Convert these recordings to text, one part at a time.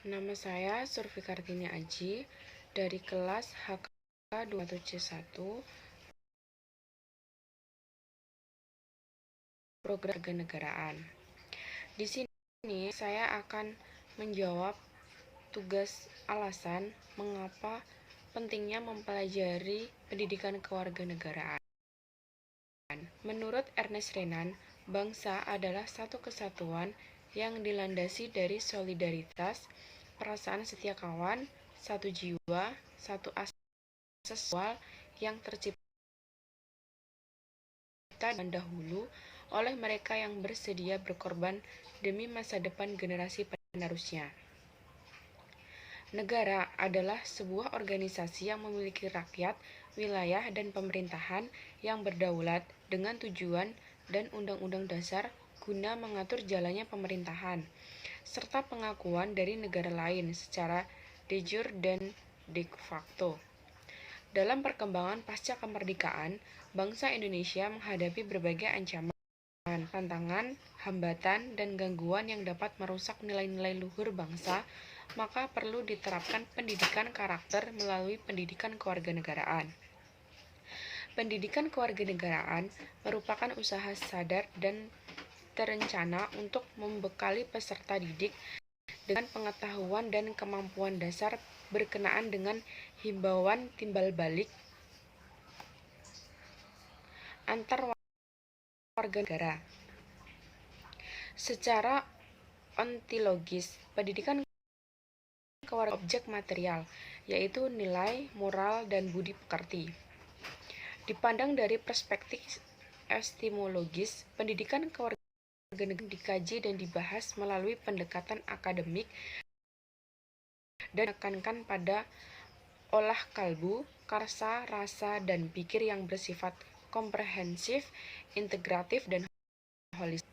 Nama saya Surfi Kartini Aji dari kelas HK 21C1 Program Kenegaraan. Di sini saya akan menjawab tugas alasan mengapa pentingnya mempelajari pendidikan kewarganegaraan. Menurut Ernest Renan, bangsa adalah satu kesatuan yang dilandasi dari solidaritas, perasaan setia kawan, satu jiwa, satu asas seksual yang tercipta dahulu oleh mereka yang bersedia berkorban demi masa depan generasi penerusnya. Negara adalah sebuah organisasi yang memiliki rakyat, wilayah, dan pemerintahan yang berdaulat dengan tujuan dan undang-undang dasar guna mengatur jalannya pemerintahan, serta pengakuan dari negara lain secara de jure dan de facto. Dalam perkembangan pasca kemerdekaan, bangsa Indonesia menghadapi berbagai ancaman, tantangan, hambatan, dan gangguan yang dapat merusak nilai-nilai luhur bangsa, maka perlu diterapkan pendidikan karakter melalui pendidikan kewarganegaraan. Pendidikan kewarganegaraan merupakan usaha sadar dan terencana untuk membekali peserta didik dengan pengetahuan dan kemampuan dasar berkenaan dengan himbauan timbal balik antar warga negara. Secara ontologis, pendidikan kewarganegaraan objek material, yaitu nilai, moral, dan budi pekerti. Dipandang dari perspektif epistemologis, pendidikan kewarganegaraan dikaji dan dibahas melalui pendekatan akademik dan menekankan pada olah kalbu, karsa, rasa, dan pikir yang bersifat komprehensif, integratif, dan holistik.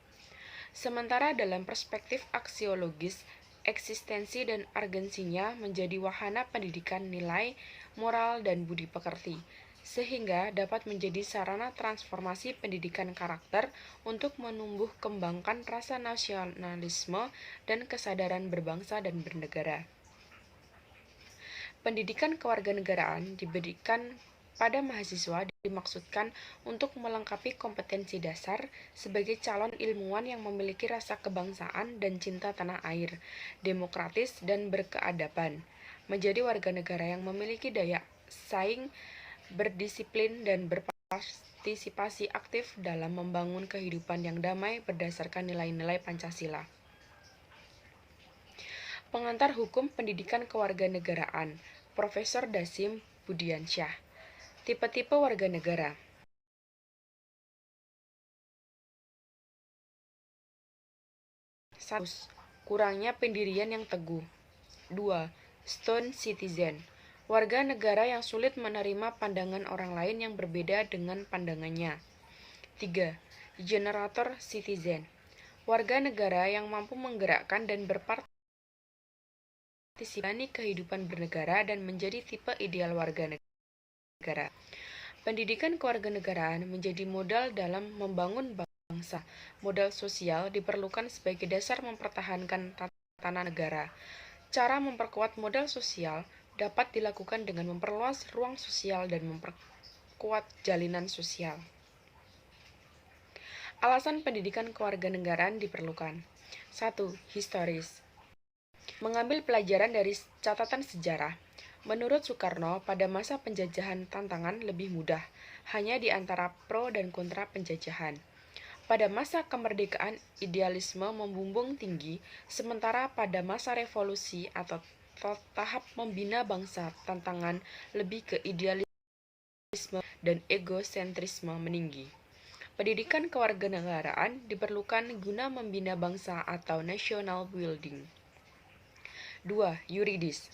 Sementara dalam perspektif aksiologis, eksistensi dan urgensinya menjadi wahana pendidikan nilai, moral, dan budi pekerti, sehingga dapat menjadi sarana transformasi pendidikan karakter untuk menumbuh kembangkan rasa nasionalisme dan kesadaran berbangsa dan bernegara. Pendidikan kewarganegaraan diberikan pada mahasiswa dimaksudkan untuk melengkapi kompetensi dasar sebagai calon ilmuwan yang memiliki rasa kebangsaan dan cinta tanah air, demokratis dan berkeadaban, menjadi warga negara yang memiliki daya saing, berdisiplin, dan berpartisipasi aktif dalam membangun kehidupan yang damai berdasarkan nilai-nilai Pancasila. Pengantar Hukum Pendidikan Kewarganegaraan, Profesor Dasim Budiansyah. Tipe-tipe warga negara. 1. Kurangnya pendirian yang teguh. 2. Stone citizen. Warga negara yang sulit menerima pandangan orang lain yang berbeda dengan pandangannya. 3. Generator citizen. Warga negara yang mampu menggerakkan dan berpartisipasi kehidupan bernegara dan menjadi tipe ideal warga negara. Pendidikan kewarganegaraan menjadi modal dalam membangun bangsa. Modal sosial diperlukan sebagai dasar mempertahankan tatanan negara. Cara memperkuat modal sosial dapat dilakukan dengan memperluas ruang sosial dan memperkuat jalinan sosial. Alasan pendidikan kewarganegaraan diperlukan. 1. Historis. Mengambil pelajaran dari catatan sejarah. Menurut Soekarno, pada masa penjajahan tantangan lebih mudah, hanya di antara pro dan kontra penjajahan. Pada masa kemerdekaan, idealisme membumbung tinggi, sementara pada masa revolusi atau tahap membina bangsa, tantangan lebih ke idealisme dan egosentrisme meninggi. Pendidikan kewarganegaraan diperlukan guna membina bangsa atau national building. 2. Yuridis.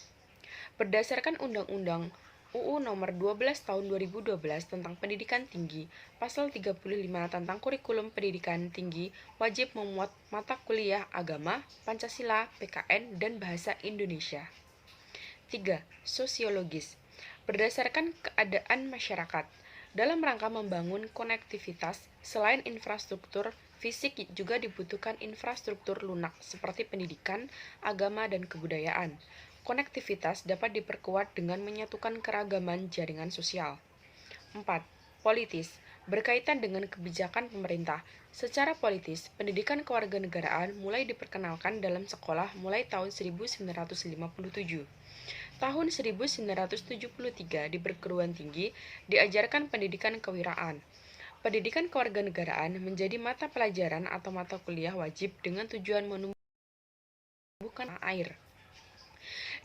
Berdasarkan Undang-Undang UU Nomor 12 Tahun 2012 tentang Pendidikan Tinggi, Pasal 35 tentang Kurikulum Pendidikan Tinggi wajib memuat mata kuliah agama, Pancasila, PKN, dan Bahasa Indonesia. 3. Sosiologis. Berdasarkan keadaan masyarakat. Dalam rangka membangun konektivitas, selain infrastruktur fisik juga dibutuhkan infrastruktur lunak seperti pendidikan, agama, dan kebudayaan. Konektivitas dapat diperkuat dengan menyatukan keragaman jaringan sosial. 4. Politis. Berkaitan dengan kebijakan pemerintah. Secara politis, pendidikan kewarganegaraan mulai diperkenalkan dalam sekolah mulai tahun 1957. Tahun 1973 di perguruan tinggi diajarkan pendidikan kewirausahaan. Pendidikan kewarganegaraan menjadi mata pelajaran atau mata kuliah wajib dengan tujuan menumbuhkan air.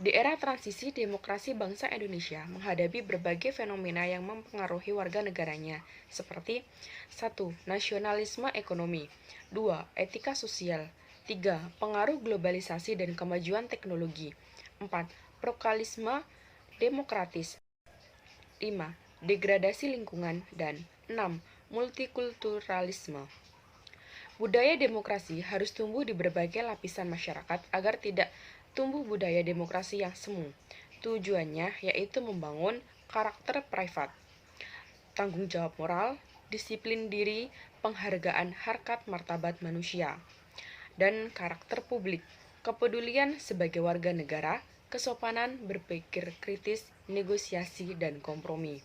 Di era transisi demokrasi bangsa Indonesia menghadapi berbagai fenomena yang mempengaruhi warga negaranya, seperti 1. Nasionalisme ekonomi 2. Etika sosial 3. Pengaruh globalisasi dan kemajuan teknologi 4. Pluralisme demokratis 5. Degradasi lingkungan dan 6. Multikulturalisme. Budaya demokrasi harus tumbuh di berbagai lapisan masyarakat agar tidak tumbuh budaya demokrasi yang semu. Tujuannya yaitu membangun karakter privat, tanggung jawab moral, disiplin diri, penghargaan harkat martabat manusia, dan karakter publik, kepedulian sebagai warga negara, kesopanan berpikir kritis, negosiasi, dan kompromi.